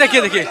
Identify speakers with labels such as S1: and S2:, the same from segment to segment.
S1: देखिए देखिए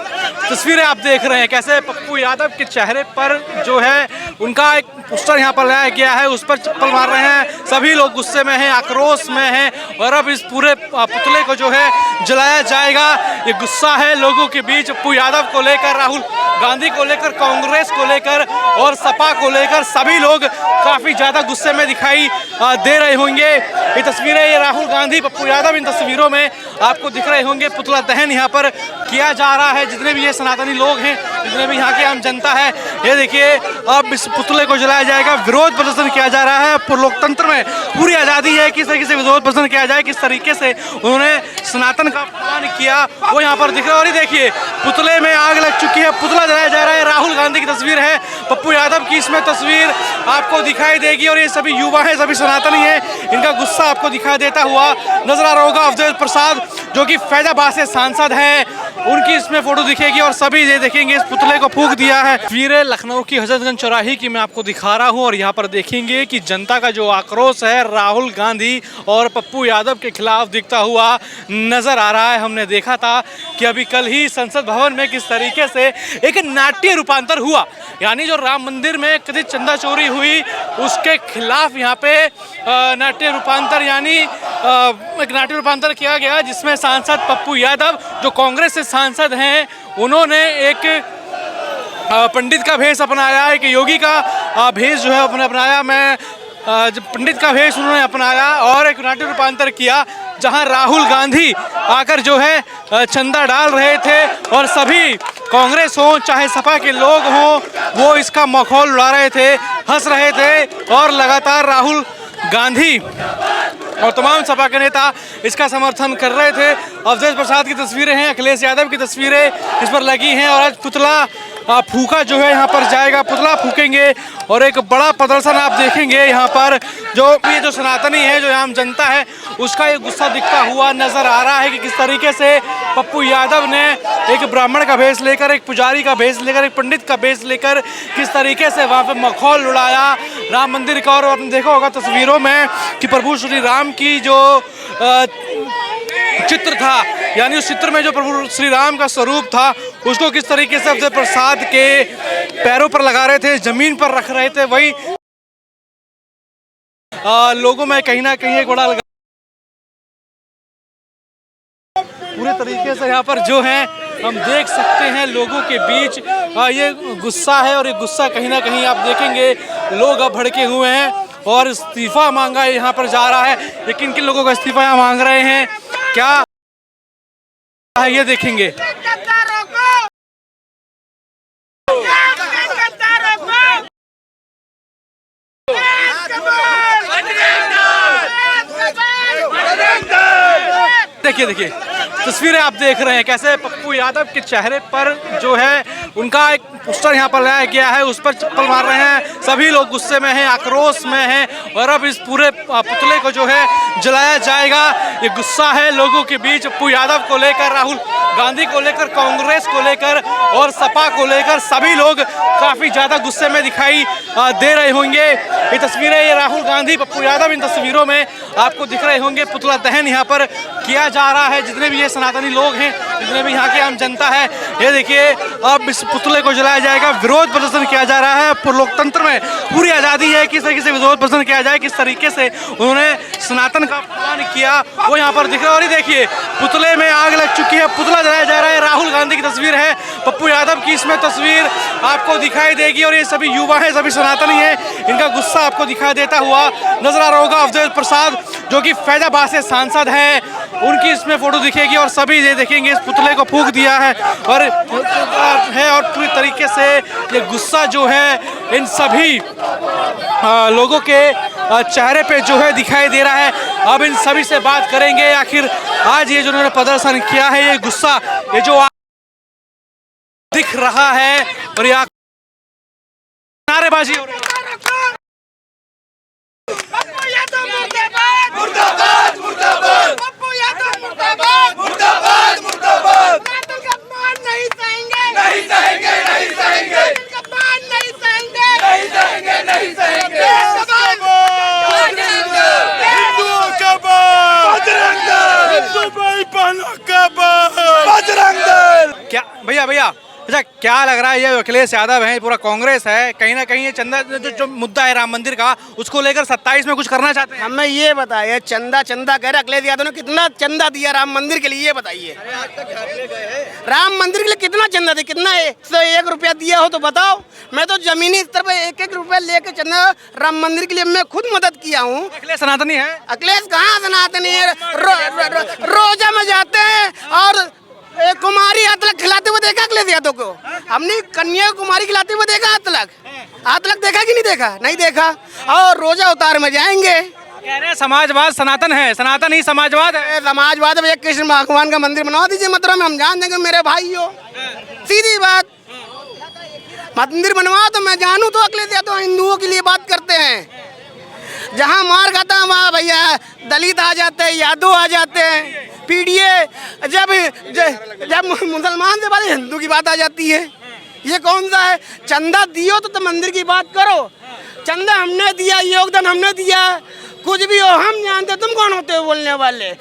S1: तस्वीरें आप देख रहे हैं कैसे पप्पू यादव के चेहरे पर जो है उनका एक पोस्टर यहाँ पर लगाया गया है, उस पर चप्पल मार रहे हैं। सभी लोग गुस्से में हैं, आक्रोश में हैं और अब इस पूरे पुतले को जो है जलाया जाएगा। ये गुस्सा है लोगों के बीच पप्पू यादव को लेकर, राहुल गांधी को लेकर, कांग्रेस को लेकर और सपा को लेकर सभी लोग काफ़ी ज़्यादा गुस्से में दिखाई दे रहे होंगे। ये तस्वीरें, ये राहुल गांधी, पप्पू यादव, इन तस्वीरों में आपको दिख रहे होंगे। पुतला दहन यहाँ पर किया जा रहा है। जितने भी ये सनातनी लोग हैं, जितने भी यहाँ के आम जनता है, ये देखिए अब इस पुतले को जलाया जाएगा। विरोध प्रदर्शन किया जा रहा है। लोकतंत्र में पूरी आज़ादी है, किस तरीके से विरोध प्रदर्शन किया जाए, किस तरीके से उन्होंने सनातन का अपमान किया वो यहाँ पर दिख रहा है। और ये देखिए पुतले में आग लग चुकी है, पुतला जलाया जा रहा है। राहुल गांधी की तस्वीर है, पप्पू यादव की इसमें तस्वीर आपको दिखाई देगी और ये सभी युवा हैं, सभी सनातनी हैं, इनका गुस्सा आपको दिखाई देता हुआ नजर आ रहा होगा। अवधेश प्रसाद जो कि फैजाबाद से सांसद हैं, उनकी इसमें फोटो दिखेगी और सभी ये देखेंगे इस पुतले को फूंक दिया है। तस्वीरें लखनऊ की हजरतगंज चौराहे की मैं आपको दिखा रहा हूँ और यहाँ पर देखेंगे कि जनता का जो आक्रोश है राहुल गांधी और पप्पू यादव के खिलाफ दिखता हुआ नजर आ रहा है। हमने देखा था कि अभी कल ही संसद भवन में किस तरीके से एक नाट्य रूपांतर हुआ, यानी जो राम मंदिर में कथित चंदा चोरी हुई उसके खिलाफ यहाँ पे नाट्य रूपांतर यानी एक नाट्य रूपांतर किया गया, जिसमें सांसद पप्पू यादव जो कांग्रेस से सांसद हैं, उन्होंने एक पंडित का भेष अपनाया, एक योगी का भेष जो है अपनाया। मैं पंडित का भेष उन्होंने अपनाया और एक नाट्य रूपांतर किया, जहां राहुल गांधी आकर जो है चंदा डाल रहे थे और सभी कांग्रेस हो चाहे सपा के लोग हों वो इसका मखौल उड़ा रहे थे, हंस रहे थे और लगातार राहुल गांधी और तमाम सपा के नेता इसका समर्थन कर रहे थे। अवधेश प्रसाद की तस्वीरें हैं, अखिलेश यादव की तस्वीरें इस पर लगी हैं और आज पुतला फूका जो है यहाँ पर जाएगा, पुतला फूकेंगे और एक बड़ा प्रदर्शन आप देखेंगे यहाँ पर। जो सनातनी है, जो आम जनता है, उसका ये गुस्सा दिखता हुआ नजर आ रहा है कि किस तरीके से पप्पू यादव ने एक ब्राह्मण का भेष लेकर, एक पुजारी का भेष लेकर, एक पंडित का भेष लेकर किस तरीके से वहाँ पे मखौल उड़ाया राम मंदिर का। और आपने देखा होगा तस्वीरों में कि प्रभु श्री राम की जो चित्र था, यानी उस चित्र में जो प्रभु श्री राम का स्वरूप था, उसको किस तरीके से अवधेश प्रसाद के पैरों पर लगा रहे थे, जमीन पर रख रहे थे। वही लोगों में कहीं ना कहीं एक बड़ा पूरे तरीके से यहाँ पर जो है हम देख सकते हैं लोगों के बीच ये गुस्सा है और ये गुस्सा कहीं ना कहीं आप देखेंगे लोग अब भड़के हुए हैं और इस्तीफा मांगा यहाँ पर जा रहा है। लेकिन किन लोगों का इस्तीफा यहाँ मांग रहे हैं, क्या है ये देखेंगे। देखिए देखिए तस्वीरें आप देख रहे हैं कैसे पप्पू यादव के चेहरे पर जो है उनका एक पोस्टर यहाँ पर लगाया गया है, उस पर चप्पल मार रहे हैं। सभी लोग गुस्से में हैं, आक्रोश में हैं और अब इस पूरे पुतले को जो है जलाया जाएगा। ये गुस्सा है लोगों के बीच पप्पू यादव को लेकर, राहुल गांधी को लेकर, कांग्रेस को लेकर और सपा को लेकर सभी लोग काफ़ी ज़्यादा गुस्से में दिखाई दे रहे होंगे। ये तस्वीरें, ये राहुल गांधी, पप्पू यादव, इन तस्वीरों में आपको दिख रहे होंगे। पुतला दहन यहाँ पर किया जा रहा है। जितने भी ये सनातनी लोग हैं, जितने भी यहाँ के आम जनता है, ये देखिए अब इस पुतले को जलाया जाएगा। विरोध प्रदर्शन किया जा रहा है। लोकतंत्र में पूरी आज़ादी है, किस तरीके से विरोध प्रदर्शन किया जाए, किस तरीके से उन्होंने सनातन का अपमान किया वो यहाँ पर दिख रहा है। और ये देखिए पुतले में आग लग चुकी है, पुतला जलाया जा रहा है। राहुल गांधी की तस्वीर है, पप्पू यादव की इसमें तस्वीर आपको दिखाई देगी और ये सभी युवा हैं, सभी सनातनी हैं, इनका गुस्सा आपको दिखाई देता हुआ नजर आ रहा होगा। अवधेश प्रसाद जो कि फैजाबाद से सांसद हैं, उनकी इसमें फोटो दिखेगी और सभी ये देखेंगे इस पुतले को फूंक दिया है और पूरी तरीके से ये गुस्सा जो है इन सभी लोगों के चेहरे पे जो है दिखाई दे रहा है। अब इन सभी से बात करेंगे आखिर आज ये जो उन्होंने प्रदर्शन किया है, ये गुस्सा ये जो दिख रहा है और ये नारेबाजी हो रही है। क्या भैया भैया अच्छा क्या लग रहा है, ये अखिलेश यादव है, पूरा कांग्रेस है, कहीं ना कहीं ये चंदा जो मुद्दा है राम मंदिर का, उसको लेकर 27 में कुछ करना चाहते हैं?
S2: हमें ये बताइए, चंदा चंदा कह रहे अखिलेश यादव ने कितना चंदा दिया राम मंदिर के लिए, ये बताइए। राम मंदिर के लिए कितना चंदा दिया, कितना है? तो 1 रुपया दिया हो तो बताओ। मैं तो जमीनी स्तर पर 1-1 रुपया लेके चंदा राम मंदिर के लिए मैं खुद मदद किया हूँ।
S1: अखिलेश सनातनी है?
S2: अखिलेश कहाँ सनातनी है? रोजा में जाते हैं और कुमारी हाथ तलक खिलाते हुए देखा अखिलेश यादव को? हमने कन्या कुमारी खिलाते हुए देखा हाथ तलक देखा कि नहीं देखा? नहीं देखा। और रोजा उतार में जाएंगे।
S1: कह रहे हैं समाजवाद सनातन है, सनातन ही समाजवाद है।
S2: समाजवाद में कृष्ण भगवान का मंदिर बनवा दीजिए मथुरा में, हम जान देंगे मेरे भाई हो। सीधी बात, मंदिर बनवा तो मैं जानू तो अखिलेश यादव हिंदुओं के लिए बात करते हैं। जहाँ मार खाता है वहाँ भैया दलित आ जाते हैं, यादव आ जाते हैं, पीडीए जब मुसलमान से बात हिंदू की बात आ जाती है। ये कौन सा है? चंदा दियो तो मंदिर की बात करो। चंदा हमने दिया, योगदान हमने दिया, कुछ भी हो हम जानते, तुम कौन होते हो बोलने वाले?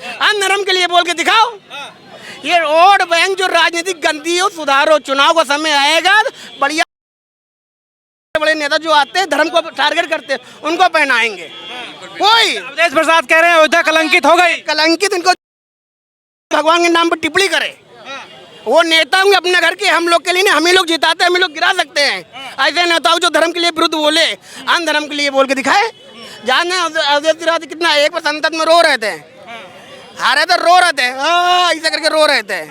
S2: धर्म के लिए बोल के दिखाओ। ये वोट बैंक जो राजनीतिक गंदी हो सुधारो, चुनाव का समय आएगा बढ़िया बड़े नेता जो आते हैं धर्म को टारगेट करते हैं उनको पहनाएंगे। कोई
S1: अवधेश प्रसाद कह रहे हैं अयोध्या कलंकित हो गई।
S2: कलंकित, इनको भगवान के नाम पर टिप्पणी करे। वो नेता होंगे अपने घर के, हम लोग के लिए नहीं, हम ही लोग जिताते हैं, हम ही लोग गिरा सकते हैं। ऐसे नेताओं जो धर्म के लिए विरुद्ध बोले, अन्य धर्म के लिए बोल के दिखाए। जाने अवधेश कितना 1% में रो रहे थे, हारे तो रो रहे थे, ऐसे करके रो रहे थे।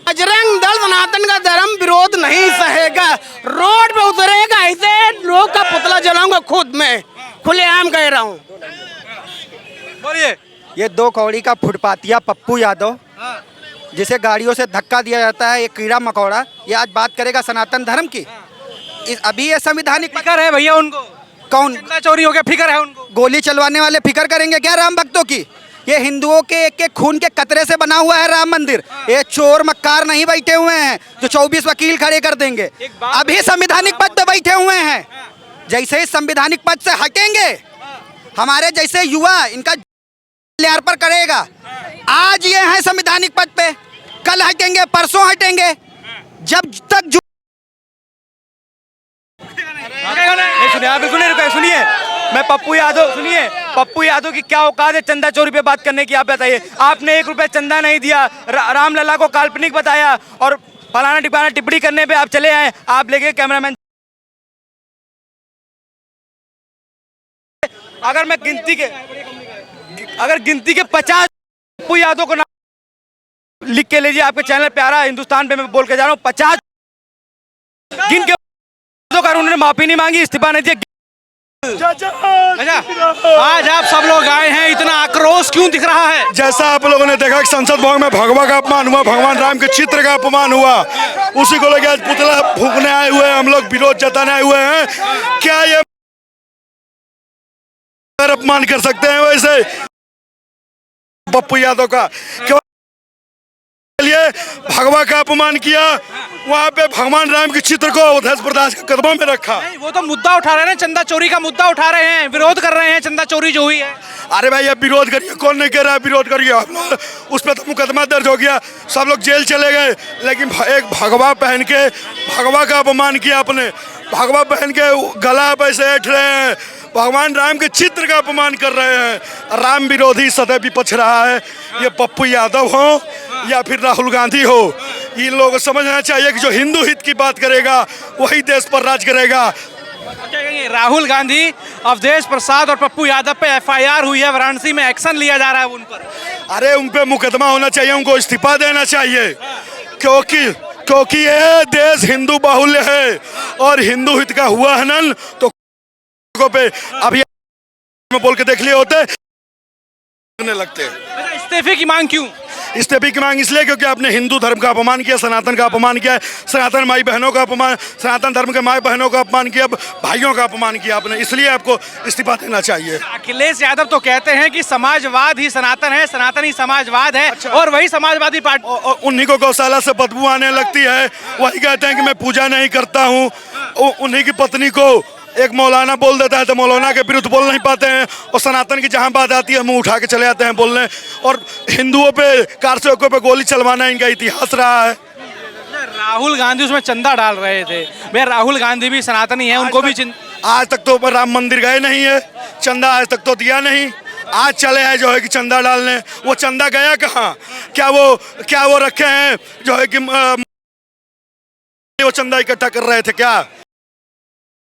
S2: बजरंग दल सनातन का धर्म विरोध नहीं सहेगा, रोड पे उतरेगा, ऐसे लोग का पुतला जलाऊंगा खुद मैं, खुलेआम कह रहा हूँ।
S1: बोलिए।
S3: ये 2 कौड़ी का फुटपातिया पप्पू यादव, जिसे गाड़ियों से धक्का दिया जाता है, ये कीड़ा मकोड़ा, ये आज बात करेगा सनातन धर्म की। अभी ये संविधानिक
S1: फिक्र है भैया उनको?
S3: कौन?
S1: चंदा चोरी हो गया, फिक्र है उनको?
S3: गोली चलवाने वाले फिक्र करेंगे क्या राम भक्तों की? ये हिंदुओं के एक एक खून के कतरे से बना हुआ है राम मंदिर। ये चोर मक्कार नहीं बैठे हुए हैं जो 24 वकील खड़े कर देंगे। अभी संवैधानिक पद पे बैठे हुए हैं। जैसे ही संवैधानिक पद से हटेंगे, हमारे जैसे युवा इनका पर करेगा। आज ये हैं संवैधानिक पद पे, कल हटेंगे, परसों हटेंगे, जब तक
S4: बिल्कुल नहीं रुके। सुनिए, मैं पप्पू यादव, सुनिए, पप्पू यादव की क्या औकात है चंदा चोरी पे बात करने की? आप बताइए। आपने 1 रुपया चंदा नहीं दिया, रामलला को काल्पनिक बताया और फलाना टिपाना टिप्पणी करने पे आप चले आए। आप लेके कैमरामैन, अगर मैं गिनती के 50 पप्पू यादव को नाम लिख के लीजिए, आपके चैनल प्यारा हिंदुस्तान पे मैं बोल के जा रहा हूँ, 50 गिन के उन्होंने माफी नहीं मांगी, इस्तीफा नहीं दिया।
S1: अच्छा, आज आप सब लोग आए हैं, इतना आक्रोश क्यों दिख रहा है?
S5: जैसा आप लोगों ने देखा कि संसद भवन में भगवा का अपमान हुआ, भगवान राम के चित्र का अपमान हुआ, उसी को लेकर आज पुतला फूंकने आए हुए हैं, हम लोग विरोध जताने आए हुए हैं। क्या ये अपमान कर सकते हैं वैसे पप्पू यादव का? लिए भगवा का अपमान किया, वहाँ पे भगवान राम के चित्र को अवधेश प्रसाद के कदमों में रखा।
S1: नहीं, वो तो मुद्दा उठा रहे हैं, चंदा चोरी का मुद्दा उठा रहे हैं, विरोध कर रहे हैं चंदा चोरी जो हुई है।
S5: अरे भाई, अब विरोध करिए, कौन नहीं कह रहा है विरोध करिए? आप लोग उस पर तो मुकदमा दर्ज हो गया, सब लोग जेल चले गए, लेकिन एक भगवा पहन के भगवा का अपमान किया आपने। भगवा पहन के गला पे से ऐठ रहे हैं, भगवान राम के चित्र का अपमान कर रहे हैं। राम विरोधी सदैव विपक्ष रहा है, ये पप्पू यादव हो या फिर राहुल गांधी हो। इन लोगों को समझना चाहिए कि जो हिंदू हित की बात करेगा वही देश पर राज करेगा।
S1: राहुल गांधी, अवधेश प्रसाद और पप्पू यादव पे FIR हुई है, वाराणसी में एक्शन लिया जा रहा है उन पर।
S5: अरे उन पे मुकदमा होना चाहिए, उनको इस्तीफा देना चाहिए, क्योंकि ये देश हिंदू बाहुल्य है और हिंदू हित का हुआ हनन तो पे अभी में बोल के देख लिए होते लगते।
S1: इस्तीफे की मांग क्यों?
S5: इस्तीफे की मांग इसलिए क्योंकि आपने हिंदू धर्म का अपमान किया, सनातन का अपमान किया, सनातन माई बहनों का अपमान, सनातन धर्म के माई बहनों का अपमान किया, भाइयों का अपमान किया आपने, इसलिए आपको इस्तीफा देना चाहिए।
S1: अखिलेश यादव तो कहते हैं कि समाजवाद ही सनातन है, सनातन ही समाजवाद है। अच्छा। और वही समाजवादी पार्टी
S5: उन्हीं को गौशाला से बदबू आने लगती है, वही कहते हैं कि मैं पूजा नहीं करता हूँ। उन्हीं की पत्नी को एक मौलाना बोल देता है तो मौलाना के विरुद्ध बोल नहीं पाते हैं, और सनातन की जहां बात आती है मुंह उठा के चले जाते हैं बोलने। और हिंदुओं पे, कारसेवकों पे गोली चलवाना इनका इतिहास रहा है।
S1: राहुल गांधी उसमें चंदा डाल रहे थे। भैया राहुल गांधी भी सनातनी है, उनको भी
S5: आज तक तो राम मंदिर गए नहीं है, चंदा आज तक तो दिया नहीं। आज चले हैं जो है कि चंदा डालने, वो चंदा गया कहाँ? क्या वो रखे हैं जो है कि वो चंदा इकट्ठा कर रहे थे? क्या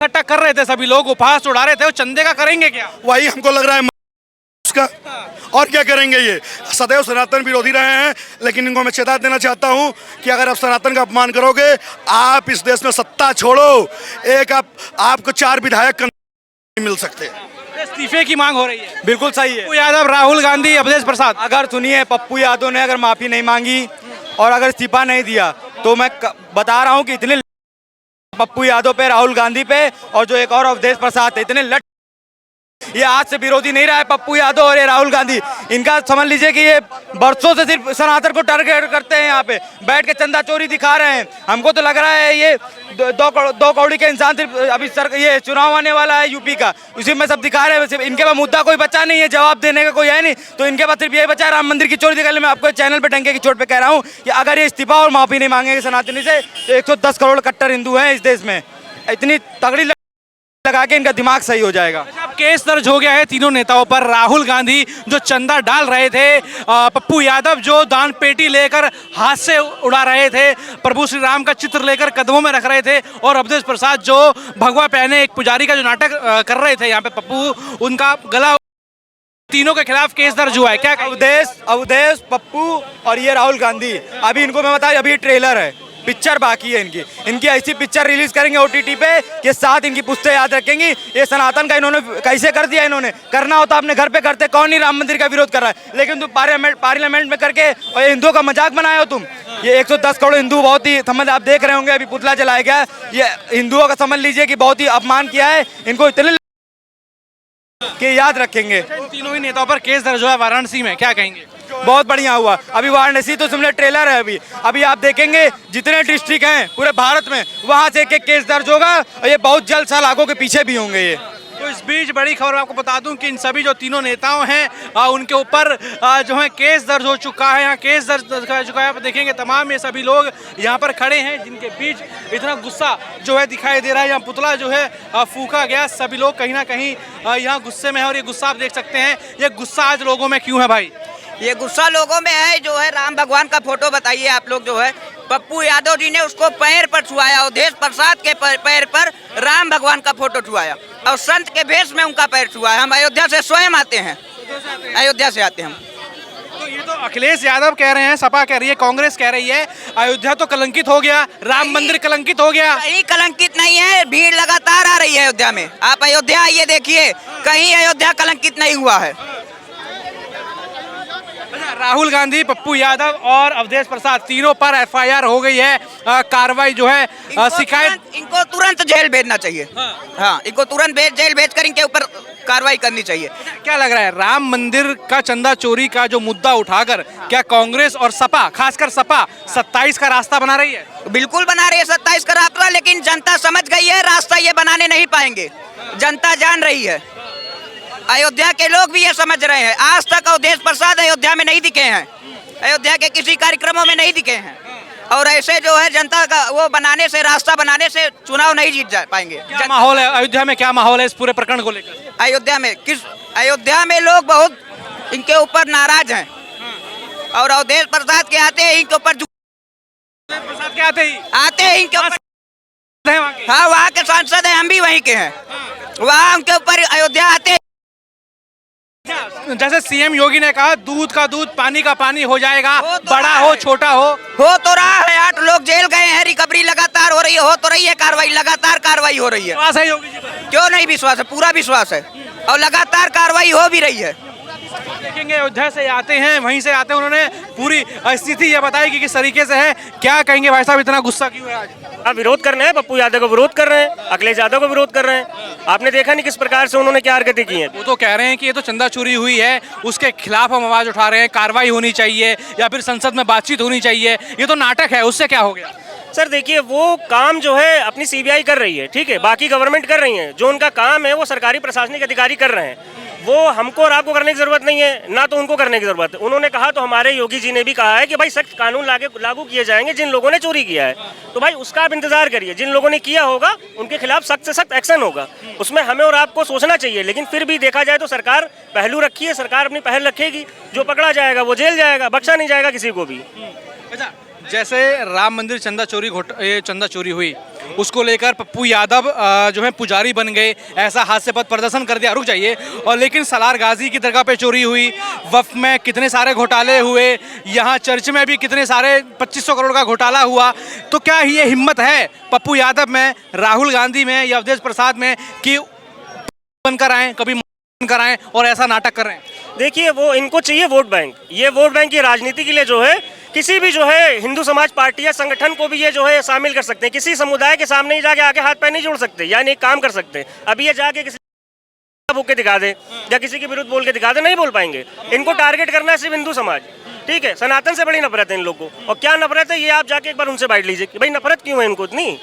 S1: इकट्ठा कर रहे थे? सभी लोग उपहास उड़ा रहे थे, वो चंदे का करेंगे क्या?
S5: वही हमको लग रहा है उसका, और क्या करेंगे? ये सदैव सनातन विरोधी रहे हैं, लेकिन इनको मैं चेतावनी देना चाहता हूं कि अगर आप सनातन का अपमान करोगे, आप इस देश में सत्ता छोड़ो, आपको 4 विधायक नहीं मिल सकते।
S1: इस्तीफे की मांग हो रही है।
S4: बिल्कुल सही है।
S1: पप्पू यादव, राहुल गांधी, अवधेश प्रसाद।
S4: अगर सुनिए, पप्पू यादव ने अगर माफी नहीं मांगी और अगर इस्तीफा नहीं दिया तो मैं बता रहा हूं कि इतने पप्पू यादव पे, राहुल गांधी पे और जो एक और अवधेश प्रसाद है, इतने ये आज से विरोधी नहीं रहा है पप्पू यादव और ये राहुल गांधी। इनका समझ लीजिए कि ये बरसों से सिर्फ सनातन को टारगेट करते हैं, यहाँ पे बैठ के चंदा चोरी दिखा रहे हैं। हमको तो लग रहा है ये दो कौड़ी के इंसान सिर्फ अभी ये चुनाव आने वाला है यूपी का, उसी में सब दिखा रहे हैं। इनके पास मुद्दा कोई बचा नहीं है, जवाब देने का कोई है नहीं, तो इनके पास सिर्फ यही बचा है राम मंदिर की चोरी दिखाने। मैं आपको चैनल पे डंके की चोट पे कह रहा हूँ कि अगर ये इस्तीफा और माफी नहीं मांगेंगे सनातनी से तो 110 करोड़ कट्टर हिंदू हैं इस देश में। इतनी तगड़ी लगा के इनका दिमाग सही हो जाएगा।
S1: अब केस दर्ज हो गया है तीनों नेताओं पर। राहुल गांधी जो चंदा डाल रहे थे, पप्पू यादव जो दान पेटी लेकर हाथ से उड़ा रहे थे, प्रभु श्री राम का चित्र लेकर कदमों में रख रहे थे, और अवधेश प्रसाद जो भगवा पहने एक पुजारी का जो नाटक कर रहे थे यहाँ पे पप्पू, उनका गला, तीनों के खिलाफ केस दर्ज हुआ है। क्या
S4: अवधेश, पप्पू और ये राहुल गांधी, अभी इनको मैं बताऊं, अभी ट्रेलर है, पिक्चर बाकी है इनकी ऐसी पिक्चर रिलीज करेंगे OTT पे कि साथ इनकी पुश्तें याद रखेंगी। ये सनातन का इन्होंने कैसे कर दिया, इन्होंने करना होता अपने घर पे करते, कौन नहीं राम मंदिर का विरोध कर रहा है, लेकिन तुम पार्लियामेंट में करके और हिंदुओं का मजाक बनाए हो तुम। ये 110 करोड़ हिंदू बहुत ही समझ, आप देख रहे होंगे अभी पुतला जलाया गया, ये हिंदुओं का समझ लीजिए कि बहुत ही अपमान किया है, इनको इतने कि याद रखेंगे।
S1: तीनों ही नेताओं पर केस दर्ज हुआ है वाराणसी में, क्या कहेंगे?
S4: बहुत बढ़िया हुआ। अभी वाराणसी तो सुन ट्रेलर है, अभी आप देखेंगे जितने डिस्ट्रिक्ट हैं पूरे भारत में, वहां से एक केस दर्ज होगा और ये बहुत जल्द सलाखों के पीछे भी होंगे ये।
S1: तो इस बीच बड़ी खबर आपको बता दूं कि इन सभी जो तीनों नेताओं हैं उनके ऊपर जो है केस दर्ज हो चुका है। यहाँ केस दर्ज हो चुका है, आप देखेंगे तमाम ये सभी लोग यहाँ पर खड़े हैं, जिनके बीच इतना गुस्सा जो है दिखाई दे रहा है। यहाँ पुतला जो है फूंका गया, सभी लोग कहीं ना कहीं यहाँ गुस्से में है, और ये गुस्सा आप देख सकते हैं। ये गुस्सा आज लोगों में क्यों है भाई?
S6: ये गुस्सा लोगों में है, जो है राम भगवान का फोटो बताइए आप लोग, जो है पप्पू यादव जी ने उसको पैर पर छुआया, अवधेश प्रसाद के पैर पर राम भगवान का फोटो छुआया और संत के भेष में उनका पैर छुआ है। हम अयोध्या से स्वयं आते हैं, अयोध्या से आते हैं हम।
S1: तो ये तो अखिलेश यादव कह रहे हैं, सपा कह रही है, कांग्रेस कह रही है अयोध्या तो कलंकित हो गया, राम मंदिर कलंकित हो गया।
S6: कहीं कलंकित नहीं है, भीड़ लगातार आ रही है अयोध्या में। आप अयोध्या आइए, देखिए, कहीं अयोध्या कलंकित नहीं हुआ है।
S1: राहुल गांधी, पप्पू यादव और अवधेश प्रसाद तीनों पर FIR हो गई है। कार्रवाई जो है शिकायत,
S6: इनको तुरंत जेल भेजना चाहिए। हाँ, इनको तुरंत जेल भेजकर इनके ऊपर कार्रवाई करनी चाहिए।
S1: क्या लग रहा है, राम मंदिर का चंदा चोरी का जो मुद्दा उठाकर क्या कांग्रेस और सपा, खासकर सपा 27 का रास्ता बना रही है?
S6: बिल्कुल बना रही है 27 का रास्ता, लेकिन जनता समझ गई है रास्ता ये बनाने नहीं पाएंगे। जनता जान रही है, अयोध्या के लोग भी ये समझ रहे हैं। आज तक अवधेश प्रसाद अयोध्या में नहीं दिखे हैं, अयोध्या के किसी कार्यक्रमों में नहीं दिखे हैं, और ऐसे जो है जनता का वो बनाने से, रास्ता बनाने से चुनाव नहीं जीत जा पाएंगे।
S1: क्या माहौल है अयोध्या में, क्या माहौल है इस पूरे प्रकरण को लेकर?
S6: अयोध्या में लोग बहुत इनके ऊपर नाराज हैं, और अवधेश प्रसाद के आते ही इनके ऊपर
S1: प्रसाद के आते ही
S6: इनके ऊपर, हाँ, वहाँ के सांसद हैं, हम भी वहीं के हैं, वहाँ उनके ऊपर अयोध्या आते।
S1: जैसे CM योगी ने कहा, दूध का दूध पानी का पानी हो जाएगा, बड़ा हो छोटा हो
S6: तो रहा है। 8 लोग जेल गए हैं, रिकवरी लगातार हो रही है, हो तो रही है कार्रवाई, लगातार कार्रवाई हो रही है।
S1: विश्वास है योगी जी पर?
S6: क्यों नहीं विश्वास है, पूरा विश्वास है, और लगातार कार्रवाई हो भी रही है।
S1: देखेंगे अयोध्या से आते हैं, वहीं से आते हैं, उन्होंने पूरी स्थिति ये बताई कि किस तरीके से है। क्या कहेंगे भाई साहब, इतना गुस्सा क्यों है आज?
S7: आप विरोध कर रहे हैं, पप्पू यादव को विरोध कर रहे हैं, अखिलेश यादव को विरोध कर रहे हैं। आपने देखा नहीं किस प्रकार से उन्होंने क्या हरकतें की हैं।
S1: वो तो कह रहे हैं कि ये तो चंदा चोरी हुई है, उसके खिलाफ हम आवाज उठा रहे हैं, कार्रवाई होनी चाहिए या फिर संसद में बातचीत होनी चाहिए। ये तो नाटक है, उससे क्या हो गया?
S7: सर देखिए, वो काम जो है अपनी CBI कर रही है, ठीक है, बाकी गवर्नमेंट कर रही है। जो उनका काम है वो सरकारी प्रशासनिक अधिकारी कर रहे हैं। वो हमको और आपको करने की जरूरत नहीं है, ना तो उनको करने की जरूरत है। उन्होंने कहा तो हमारे योगी जी ने भी कहा है कि भाई सख्त कानून लागू किए जाएंगे जिन लोगों ने चोरी किया है। तो भाई उसका आप इंतजार करिए, जिन लोगों ने किया होगा उनके खिलाफ सख्त से सख्त एक्शन होगा। उसमें हमें और आपको सोचना चाहिए, लेकिन फिर भी देखा जाए तो सरकार पहलू रखी है, सरकार अपनी पहल रखेगी। जो पकड़ा जाएगा वो जेल जाएगा, बख्शा नहीं जाएगा किसी को भी।
S1: अच्छा, जैसे राम मंदिर चंदा चोरी हुई, उसको लेकर पप्पू यादव जो है पुजारी बन गए, ऐसा हास्य पथ प्रदर्शन कर दिया, रुक जाइए। और लेकिन सलार गाजी की दरगाह पे चोरी हुई, वक्फ में कितने सारे घोटाले हुए, यहाँ चर्च में भी कितने सारे 2500 करोड़ का घोटाला हुआ। तो क्या ये हिम्मत है पप्पू यादव में, राहुल गांधी में या अवधेश प्रसाद में कि बनकर आए, कभी बनकर आए और ऐसा नाटक कर रहे हैं?
S7: देखिए, वो इनको चाहिए वोट बैंक। ये वोट बैंक की राजनीति के लिए जो है किसी भी जो है हिंदू समाज पार्टी या संगठन को भी ये जो है शामिल कर सकते हैं। किसी समुदाय के सामने ही जाके आके हाथ पैर नहीं जोड़ सकते, यानी एक काम कर सकते हैं। अभी ये जाके किसी भूख के दिखा दे या किसी के विरुद्ध बोल के दिखा दे, नहीं बोल पाएंगे। इनको टारगेट करना है सिर्फ हिंदू समाज, ठीक है। सनातन से बड़ी नफरत है इन लोगों को। और क्या नफरत है ये आप जाके एक बार उनसे बांट लीजिए कि भाई नफरत क्यों है इनको इतनी,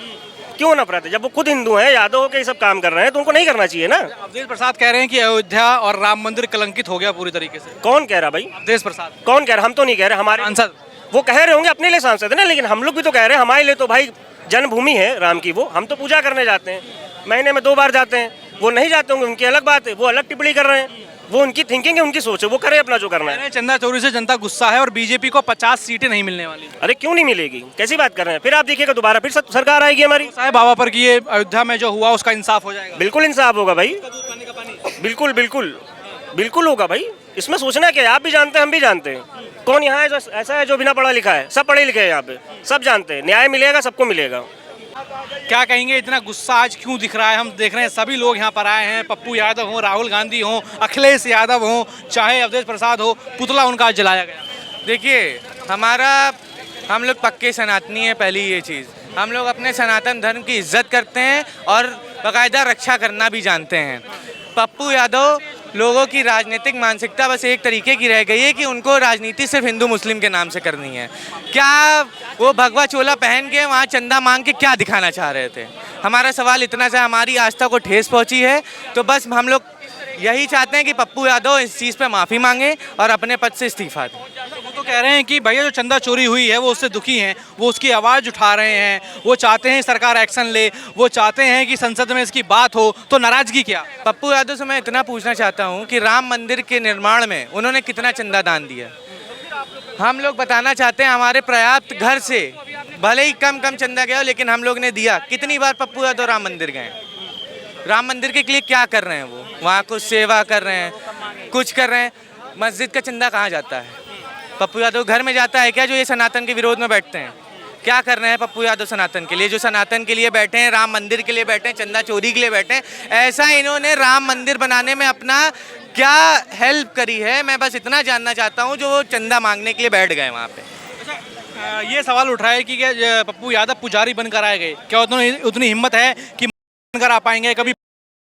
S7: क्यों नफरत है? जब वो खुद हिंदू हैं, यादव के सब काम कर रहे हैं, तो उनको नहीं करना चाहिए ना।
S1: अवधेश प्रसाद कह रहे हैं कि अयोध्या और राम मंदिर कलंकित हो गया पूरी तरीके से।
S7: कौन कह रहा भाई?
S1: अवधेश प्रसाद
S7: कौन कह रहा? हम तो नहीं कह रहे, हमारे
S1: सांसद
S7: वो कह रहे होंगे, अपने लिए सांसद है ना, लेकिन हम लोग भी तो कह रहे हैं। हमारे लिए तो भाई जन्मभूमि है राम की, वो हम तो पूजा करने जाते हैं, महीने में 2 बार जाते हैं। वो नहीं जाते होंगे, उनकी अलग बात है, वो अलग टिप्पणी कर रहे हैं। वो उनकी थिंकिंग है, उनकी सोच है, वो करे अपना जो करना है।
S1: चंदा चोरी से जनता गुस्सा है और बीजेपी को 50 सीटें नहीं मिलने वाली।
S7: अरे क्यों नहीं मिलेगी? कैसी बात कर रहे हैं? फिर आप देखिएगा दोबारा फिर सरकार आएगी हमारी।
S1: साहब बाबा पर कि ये अयोध्या में जो हुआ उसका इंसाफ हो जाएगा।
S7: बिल्कुल इंसाफ होगा भाई, बिल्कुल बिल्कुल बिल्कुल होगा भाई। इसमें सोचना क्या है? आप भी जानते हैं, हम भी जानते हैं। कौन यहाँ है जो ऐसा है जो बिना पढ़ा लिखा है? सब पढ़े लिखे हैं यहाँ पे, सब जानते हैं। न्याय मिलेगा, सबको मिलेगा।
S1: क्या कहेंगे, इतना गुस्सा आज क्यों दिख रहा है? हम देख रहे हैं सभी लोग यहाँ पर आए हैं, पप्पू यादव हो, राहुल गांधी हो, अखिलेश यादव हो, चाहे अवधेश प्रसाद हो, पुतला उनका आज जलाया गया।
S8: देखिए, हम लोग पक्के सनातनी हैं। पहली ये चीज़, हम लोग अपने सनातन धर्म की इज्जत करते हैं और बाकायदा रक्षा करना भी जानते हैं। पप्पू यादव लोगों की राजनीतिक मानसिकता बस एक तरीके की रह गई है कि उनको राजनीति सिर्फ हिंदू मुस्लिम के नाम से करनी है। क्या वो भगवा चोला पहन के वहाँ चंदा मांग के क्या दिखाना चाह रहे थे? हमारा सवाल इतना सा, हमारी आस्था को ठेस पहुँची है, तो बस हम लोग यही चाहते हैं कि पप्पू यादव इस चीज़ पे माफ़ी मांगे और अपने पद से इस्तीफा दें।
S1: वो तो कह रहे हैं कि भैया जो चंदा चोरी हुई है वो उससे दुखी हैं, वो उसकी आवाज़ उठा रहे हैं, वो चाहते हैं सरकार एक्शन ले, वो चाहते हैं कि संसद में इसकी बात हो। तो नाराज़गी क्या?
S8: पप्पू यादव से मैं इतना पूछना चाहता हूँ कि राम मंदिर के निर्माण में उन्होंने कितना चंदा दान दिया? हम लोग बताना चाहते हैं, हमारे पर्याप्त घर से भले ही कम चंदा गया हो, लेकिन हम लोग ने दिया। कितनी बार पप्पू यादव राम मंदिर गए? राम मंदिर के लिए क्या कर रहे हैं? वो वहाँ कुछ सेवा कर रहे हैं, कुछ कर रहे हैं। मस्जिद का चंदा कहाँ जाता है? पप्पू यादव घर में जाता है क्या, जो ये सनातन के विरोध में बैठते हैं? क्या कर रहे हैं पप्पू यादव सनातन के लिए? जो सनातन के लिए बैठे हैं, राम मंदिर के लिए बैठे हैं, चंदा चोरी के लिए बैठे हैं। ऐसा इन्होंने राम मंदिर बनाने में अपना क्या हेल्प करी है? मैं बस इतना जानना चाहता हूँ, जो वो चंदा मांगने के लिए बैठ गए वहाँ पे।
S1: ये सवाल उठ रहा है कि क्या पप्पू यादव पुजारी बनकर आए गए, क्या उतनी हिम्मत है कि बनकर आ पाएंगे कभी?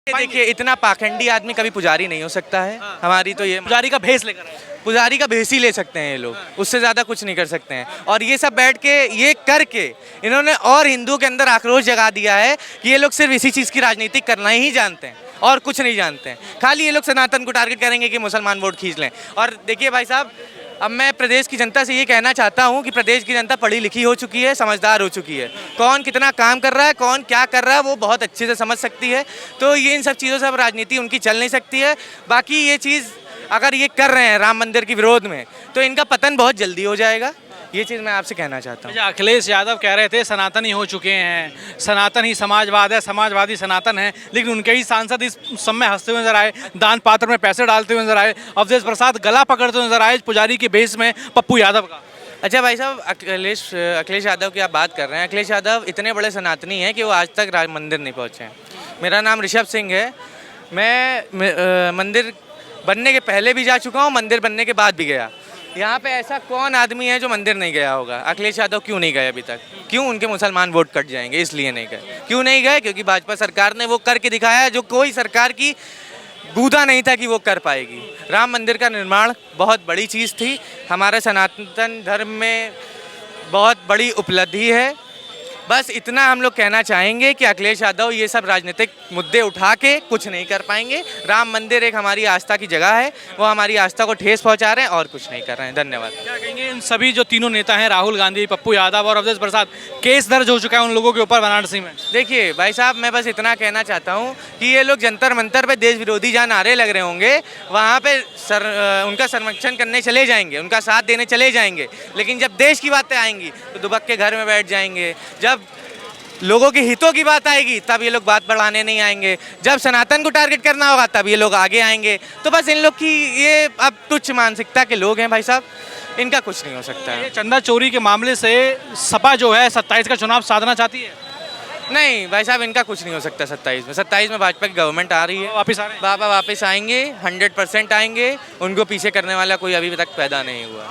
S8: देखिए, इतना पाखंडी आदमी कभी पुजारी नहीं हो सकता है। हमारी तो ये
S1: पुजारी का भेष लेकर आए।
S8: पुजारी का भेष ही ले सकते हैं ये लोग, उससे ज़्यादा कुछ नहीं कर सकते हैं। और ये सब बैठ के ये करके इन्होंने और हिंदुओं के अंदर आक्रोश जगा दिया है कि ये लोग सिर्फ इसी चीज़ की राजनीति करना ही जानते हैं और कुछ नहीं जानते हैं। खाली ये लोग सनातन को टारगेट करेंगे कि मुसलमान वोट खींच लें। और देखिए भाई साहब, अब मैं प्रदेश की जनता से ये कहना चाहता हूँ कि प्रदेश की जनता पढ़ी लिखी हो चुकी है, समझदार हो चुकी है। कौन कितना काम कर रहा है, कौन क्या कर रहा है, वो बहुत अच्छे से समझ सकती है। तो ये इन सब चीज़ों से अब राजनीति उनकी चल नहीं सकती है। बाकी ये चीज़ अगर ये कर रहे हैं राम मंदिर के विरोध में, तो इनका पतन बहुत जल्दी हो जाएगा। ये चीज़ मैं आपसे कहना चाहता हूँ।
S1: अखिलेश यादव कह रहे थे सनातनी हो चुके हैं, सनातन ही समाजवाद है, समाजवादी सनातन है, लेकिन उनके ही सांसद इस समय हंसते हुए नजर आए, दान पात्र में पैसे डालते हुए नजर आए। अवधेश प्रसाद गला पकड़ते हुए नजर आए पुजारी के भेष में पप्पू यादव का।
S8: अच्छा भाई साहब, अखिलेश यादव की आप बात कर रहे हैं। अखिलेश यादव इतने बड़े सनातनी हैं कि वो आज तक राम मंदिर नहीं पहुँचे हैं। मेरा नाम ऋषभ सिंह है। मैं मंदिर बनने के पहले भी जा चुका हूँ, मंदिर बनने के बाद भी गया। यहाँ पे ऐसा कौन आदमी है जो मंदिर नहीं गया होगा? अखिलेश यादव क्यों नहीं गए अभी तक? क्यों? उनके मुसलमान वोट कट जाएंगे इसलिए नहीं गए। क्यों नहीं गए? क्योंकि भाजपा सरकार ने वो करके दिखाया जो कोई सरकार की गूदा नहीं था कि वो कर पाएगी। राम मंदिर का निर्माण बहुत बड़ी चीज़ थी, हमारे सनातन धर्म में बहुत बड़ी उपलब्धि है। बस इतना हम लोग कहना चाहेंगे कि अखिलेश यादव ये सब राजनीतिक मुद्दे उठा के कुछ नहीं कर पाएंगे। राम मंदिर एक हमारी आस्था की जगह है, वो हमारी आस्था को ठेस पहुंचा रहे हैं और कुछ नहीं कर रहे हैं। धन्यवाद।
S1: क्या कहेंगे इन सभी जो तीनों नेता हैं, राहुल गांधी, पप्पू यादव और अवधेश प्रसाद, केस दर्ज हो चुका है उन लोगों के ऊपर वाराणसी में?
S8: देखिए भाई साहब, मैं बस इतना कहना चाहता हूँ कि ये लोग जंतर मंतर पे देश विरोधी जहाँ नारे लग रहे होंगे वहाँ पे उनका संरक्षण करने चले जाएंगे, उनका साथ देने चले जाएंगे, लेकिन जब देश की बातें आएंगी तो दुबक के घर में बैठ जाएंगे। जब लोगों के हितों की बात आएगी तब ये लोग बात बढ़ाने नहीं आएंगे। जब सनातन को टारगेट करना होगा तब ये लोग आगे आएंगे। तो बस इन लोग की ये अब तुच्छ मानसिकता के लोग हैं भाई साहब, इनका कुछ नहीं हो सकता है।
S1: ये चंदा चोरी के मामले से सपा जो है 27 का चुनाव साधना चाहती है?
S8: नहीं भाई साहब, इनका कुछ नहीं हो सकता 27 में भाजपा की गवर्नमेंट आ रही है,
S1: वापिस आ रहे हैं?
S8: बाबा वापस आएंगे, 100% आएंगे। उनको पीछे करने वाला कोई अभी तक पैदा नहीं हुआ।